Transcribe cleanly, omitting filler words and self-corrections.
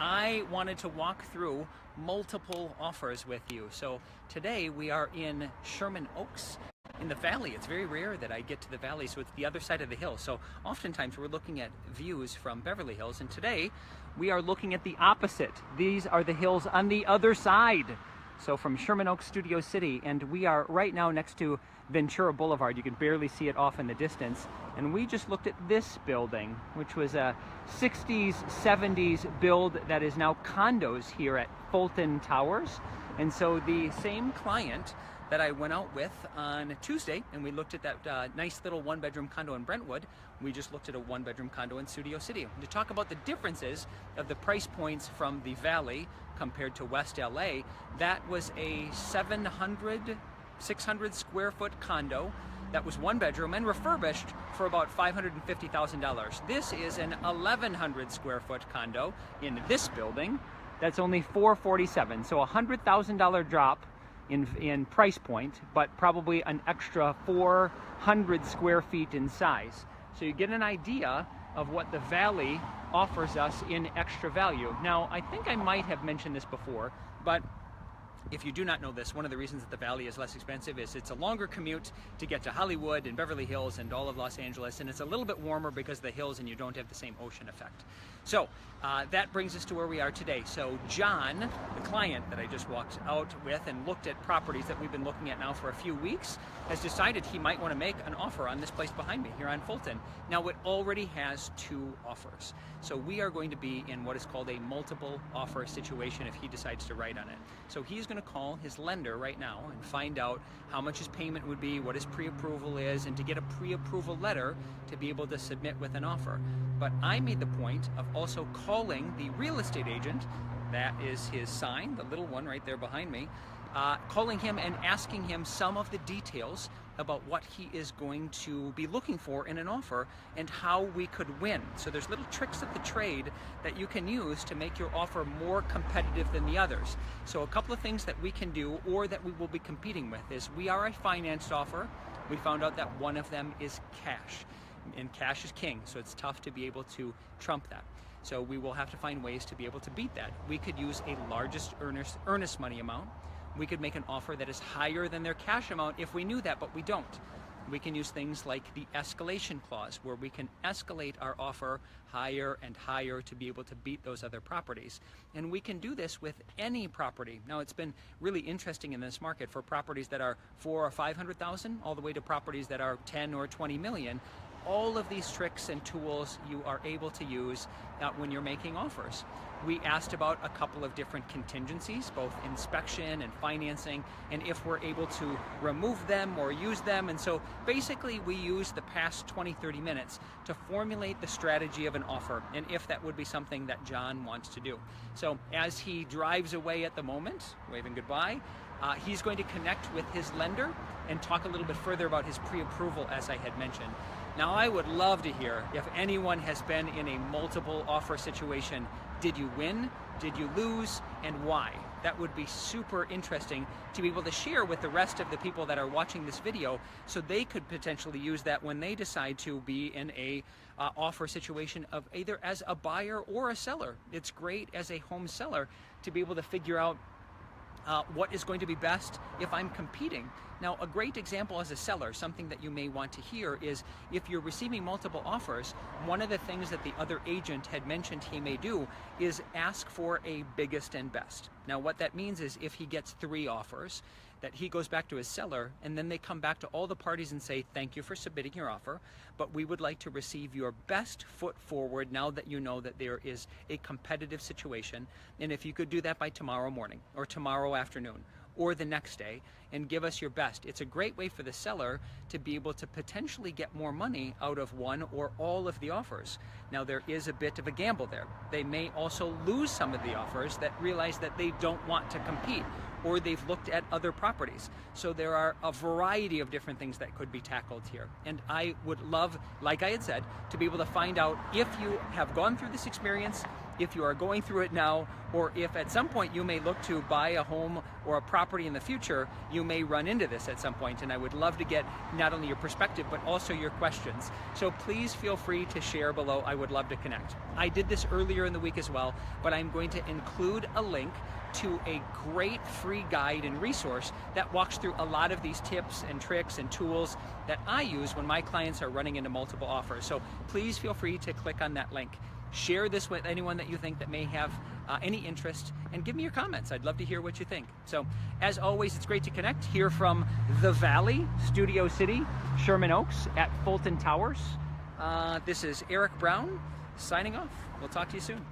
I wanted to walk through multiple offers with you. So today we are in Sherman Oaks in the valley. It's very rare that I get to the valley, so it's the other side of the hill. So oftentimes we're looking at views from Beverly Hills, and today we are looking at the opposite. These are the hills on the other side. So from Sherman Oaks, Studio City, and we are right now next to Ventura Boulevard. You can barely see it off in the distance. And we just looked at this building, which was a 60s, 70s build that is now condos here at Fulton Towers. And so the same client that I went out with on Tuesday, and we looked at that nice little one-bedroom condo in Brentwood. We just looked at a one-bedroom condo in Studio City. To talk about the differences of the price points from the Valley compared to West LA, that was a 600 square foot condo that was one bedroom and refurbished for about $550,000. This is an 1,100 square foot condo in this building that's only $447, so a $100,000 drop in price point, but probably an extra 400 square feet in size. So you get an idea of what the Valley offers us in extra value. Now, I think I might have mentioned this before, but if you do not know this, one of the reasons that the Valley is less expensive is it's a longer commute to get to Hollywood and Beverly Hills and all of Los Angeles, and it's a little bit warmer because of the hills and you don't have the same ocean effect. So that brings us to where we are today. So John, the client that I just walked out with and looked at properties that we've been looking at now for a few weeks, has decided he might want to make an offer on this place behind me here on Fulton. Now it already has 2 offers. So we are going to be in what is called a multiple offer situation if he decides to write on it. So he's going to call his lender right now and find out how much his payment would be, what his pre-approval is, and to get a pre-approval letter to be able to submit with an offer. But I made the point of also calling the real estate agent, that is his sign, the little one right there behind me, calling him and asking him some of the details about what he is going to be looking for in an offer and how we could win. So there's little tricks of the trade that you can use to make your offer more competitive than the others. So a couple of things that we can do, or that we will be competing with, is we are a financed offer. We found out that one of them is cash, and cash is king, so it's tough to be able to trump that. So we will have to find ways to be able to beat that. We could use a largest earnest money amount. We could make an offer that is higher than their cash amount if we knew that, but we don't. We can use things like the escalation clause, where we can escalate our offer higher and higher to be able to beat those other properties. And we can do this with any property. Now, it's been really interesting in this market for properties that are 400,000 or 500,000 all the way to properties that are 10 or 20 million. All of these tricks and tools you are able to use when you're making offers. We asked about a couple of different contingencies, both inspection and financing, and if we're able to remove them or use them. And so basically we used the past 20-30 minutes to formulate the strategy of an offer, and if that would be something that John wants to do. So as he drives away at the moment, waving goodbye, he's going to connect with his lender and talk a little bit further about his pre-approval, as I had mentioned. Now, I would love to hear if anyone has been in a multiple offer situation. Did you win? Did you lose? And why? That would be super interesting to be able to share with the rest of the people that are watching this video, so they could potentially use that when they decide to be in a offer situation of either as a buyer or a seller. It's great as a home seller to be able to figure out what is going to be best if I'm competing. Now, a great example as a seller, something that you may want to hear, is if you're receiving multiple offers, one of the things that the other agent had mentioned he may do is ask for a biggest and best. Now, what that means is if he gets 3 offers, that he goes back to his seller, and then they come back to all the parties and say, thank you for submitting your offer, but we would like to receive your best foot forward now that you know that there is a competitive situation. And if you could do that by tomorrow morning or tomorrow afternoon or the next day, and give us your best. It's a great way for the seller to be able to potentially get more money out of one or all of the offers. Now, there is a bit of a gamble there. They may also lose some of the offers that realize that they don't want to compete, or they've looked at other properties. So there are a variety of different things that could be tackled here. And I would love, like I had said, to be able to find out if you have gone through this experience if you are going through it now, or if at some point you may look to buy a home or a property in the future, you may run into this at some point, and I would love to get not only your perspective but also your questions. So please feel free to share below. I would love to connect. I did this earlier in the week as well, but I'm going to include a link to a great free guide and resource that walks through a lot of these tips and tricks and tools that I use when my clients are running into multiple offers. So please feel free to click on that link. Share this with anyone that you think that may have any interest, and give me your comments. I'd love to hear what you think. So as always, it's great to connect here from the Valley, Studio City, Sherman Oaks at Fulton Towers. This is Erik Brown signing off. We'll talk to you soon.